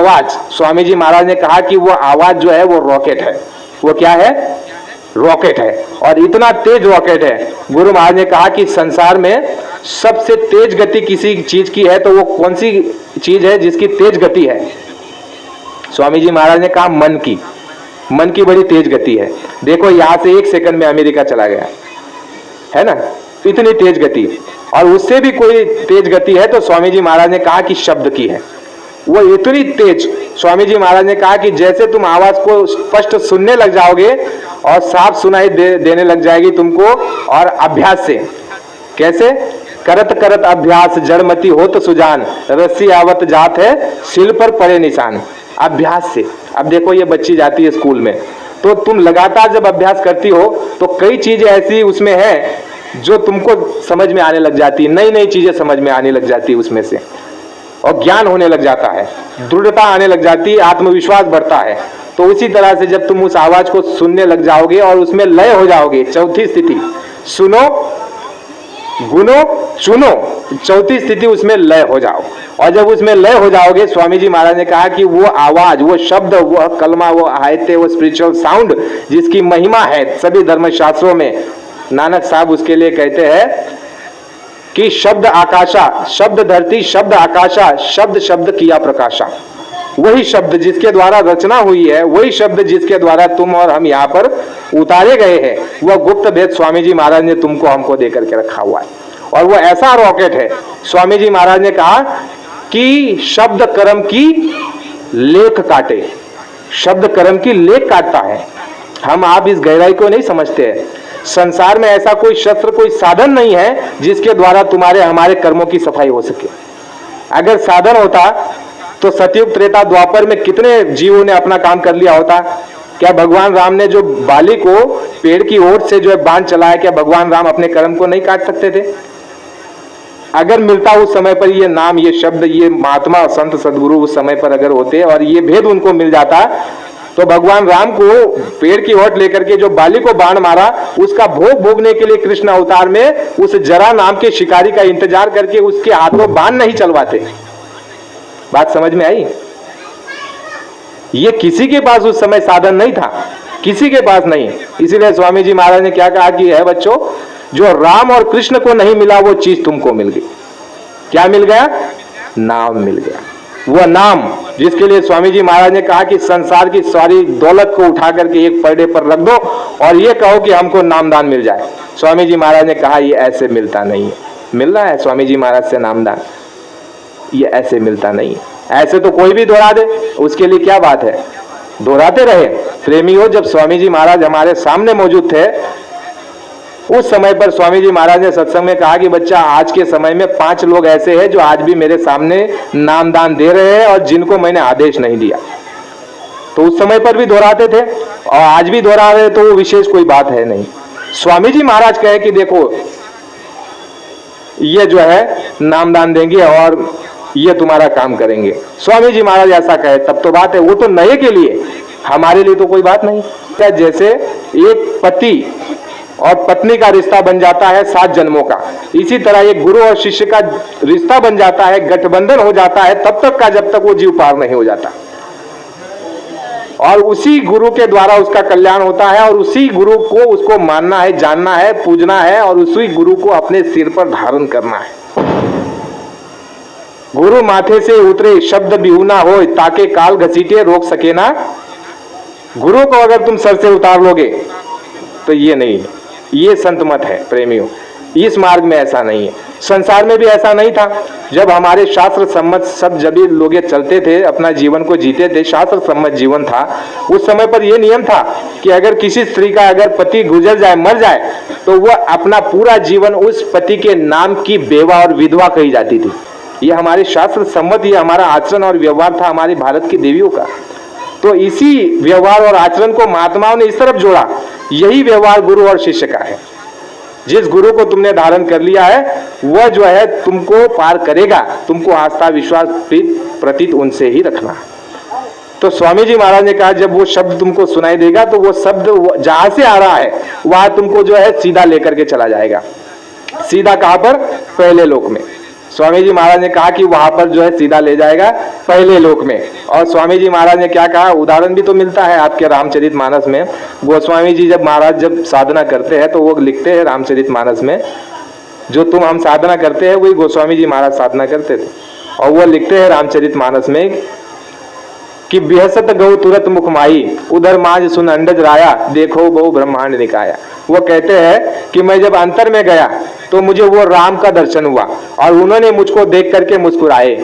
आवाज, स्वामी जी महाराज ने कहा कि वो आवाज जो है वो रॉकेट है। वो क्या है? रॉकेट है। और इतना तेज रॉकेट है, गुरु महाराज ने कहा कि संसार में सबसे तेज गति किसी चीज की है तो वो कौन सी चीज है जिसकी तेज गति है? स्वामी जी महाराज ने कहा मन की। मन की बड़ी तेज गति है। देखो यहां से 1 सेकंड में अमेरिका चला गया है ना, इतनी तेज गति। और उससे भी कोई तेज गति है तो स्वामी जी महाराज ने कहा कि शब्द की है। वो इतनी तेज, स्वामी जी महाराज ने कहा कि जैसे तुम आवाज को स्पष्ट सुनने लग जाओगे और साफ सुनाई देने लग जाएगी तुमको, और अभ्यास से। कैसे? करत करत अभ्यास जड़मती होत सुजान, रस्सी आवत जात है सिल पर पड़े निशान। अभ्यास से। अब देखो ये बच्ची जाती है स्कूल में, तो तुम लगातार जब अभ्यास करती हो तो कई चीजें ऐसी उसमें है जो तुमको समझ में आने लग जाती है, नई नई चीजें समझ में आने लग जाती है उसमें से, और ज्ञान होने लग जाता है, दृढ़ता आने लग जाती है, आत्मविश्वास बढ़ता है। तो उसी तरह से जब तुम उस आवाज को सुनने लग जाओगे और उसमें लय हो जाओगे, चौथी स्थिति, सुनो गुनो चुनो, चौथी स्थिति उसमें लय हो जाओ। और जब उसमें लय हो जाओगे, स्वामी जी महाराज ने कहा कि वो आवाज, वो शब्द, वो कलमा, वो आयते, वो स्पिरिचुअल साउंड जिसकी महिमा है सभी धर्मशास्त्रों में, नानक साहब उसके लिए कहते हैं कि शब्द आकाशा, शब्द धरती, शब्द आकाशा, शब्द शब्द किया प्रकाशा। वही शब्द जिसके द्वारा रचना हुई है, वही शब्द जिसके द्वारा तुम और हम यहाँ पर उतारे गए हैं, वह गुप्त भेद स्वामी जी महाराज ने तुमको हमको दे करके रखा हुआ है। और वो ऐसा रॉकेट है, स्वामी जी महाराज ने कहा कि शब्द कर्म की लेख काटे, शब्द कर्म की लेख काटता है। हम आप इस गहराई को नहीं समझते हैं। संसार में ऐसा कोई शस्त्र, कोई साधन नहीं है जिसके द्वारा तुम्हारे हमारे कर्मों की सफाई हो सके। अगर साधन होता तो सतयुग त्रेता द्वापर में कितने जीवों ने अपना काम कर लिया होता। क्या भगवान राम ने जो बाली को पेड़ की ओर से जो है बाण चलाया, क्या भगवान राम अपने कर्म को नहीं काट सकते थे? अगर मिलता उस समय पर ये नाम, ये शब्द, ये महात्मा संत सदगुरु उस समय पर अगर होते और ये भेद उनको मिल जाता, तो भगवान राम को पेड़ की ओट लेकर के जो बाली को बाण मारा, उसका भोग भोगने के लिए कृष्ण अवतार में उस जरा नाम के शिकारी का इंतजार करके उसके हाथों बाण नहीं चलवाते। बात समझ में आई? ये किसी के पास उस समय साधन नहीं था, किसी के पास नहीं। इसीलिए स्वामी जी महाराज ने क्या कहा कि है बच्चों, जो राम और कृष्ण को नहीं मिला वो चीज तुमको मिल गई। क्या मिल गया? नाम मिल गया। वो नाम जिसके लिए स्वामी जी महाराज ने कहा कि संसार की सारी दौलत को उठा करके एक पर्दे पर रख दो और ये कहो कि हमको नामदान मिल जाए। स्वामी जी महाराज ने कहा ये ऐसे मिलता नहीं है। मिल रहा है स्वामी जी महाराज से नामदान? ये ऐसे मिलता नहीं है। ऐसे तो कोई भी दोहरा दे, उसके लिए क्या बात है, दोहराते रहे। प्रेमियों, जब स्वामी जी महाराज हमारे सामने मौजूद थे उस समय पर स्वामी जी महाराज ने सत्संग में कहा कि बच्चा, आज के समय में 5 लोग ऐसे हैं जो आज भी मेरे सामने नामदान दे रहे हैं और जिनको मैंने आदेश नहीं दिया। तो उस समय पर भी दोहराते थे और आज भी दोहरा रहे, तो वो विशेष कोई बात है नहीं। स्वामी जी महाराज कहे कि देखो ये जो है नामदान देंगे और ये तुम्हारा काम करेंगे, स्वामी जी महाराज ऐसा कहे तब तो बात है। वो तो नए के लिए, हमारे लिए तो कोई बात नहीं। क्या जैसे एक पति और पत्नी का रिश्ता बन जाता है 7 जन्मों का, इसी तरह एक गुरु और शिष्य का रिश्ता बन जाता है, गठबंधन हो जाता है तब तक का जब तक वो जीव पार नहीं हो जाता। और उसी गुरु के द्वारा उसका कल्याण होता है और उसी गुरु को उसको मानना है, जानना है, पूजना है और उसी गुरु को अपने सिर पर धारण करना है। गुरु माथे से उतरे शब्द बिहुना हो, ताके काल घसीटे रोक सके ना। गुरु को अगर तुम सर से उतार लोगे तो ये नहीं है, ये संत मत है प्रेमियों। इस मार्ग में ऐसा नहीं है, संसार में भी ऐसा नहीं था। जब हमारे शास्त्र सम्मत सब जब लोग चलते थे, अपना जीवन को जीते थे, शास्त्र सम्मत जीवन था, उस समय पर यह नियम था कि अगर किसी स्त्री का अगर पति गुजर जाए, मर जाए, तो वह अपना पूरा जीवन उस पति के नाम की बेवा और विधवा कही जाती थी। ये हमारे शास्त्र सम्मत, ये हमारा आचरण और व्यवहार था हमारी भारत की देवियों का। तो इसी व्यवहार और आचरण को महात्माओं ने इस तरफ जोड़ा। यही व्यवहार गुरु और शिष्य का है। जिस गुरु को तुमने धारण कर लिया है वह जो है तुमको पार करेगा। तुमको आस्था विश्वास प्रतीत उनसे ही रखना। तो स्वामी जी महाराज ने कहा जब वो शब्द तुमको सुनाई देगा तो वो शब्द जहां से आ रहा है वहां तुमको जो है सीधा लेकर के चला जाएगा। सीधा कहां पर? पहले लोक में। स्वामी जी महाराज ने कहा कि वहां पर जो है सीधा ले जाएगा पहले लोक में। और स्वामी जी महाराज ने क्या कहा, उदाहरण भी तो मिलता है आपके रामचरितमानस में। गोस्वामी जी जब साधना करते हैं तो वो लिखते हैं रामचरितमानस में, जो तुम हम साधना करते हैं वही गोस्वामी जी महाराज साधना करते थे। और वो लिखते हैं रामचरितमानस में कि बिहसत गौ तुरत मुखमाई, उधर माज सुन अंडज राया, देखो बहु ब्रह्मांड निकाया। वो कहते हैं कि मैं जब अंतर में गया तो मुझे वो राम का दर्शन हुआ और उन्होंने मुझको देख करके मुस्कुराए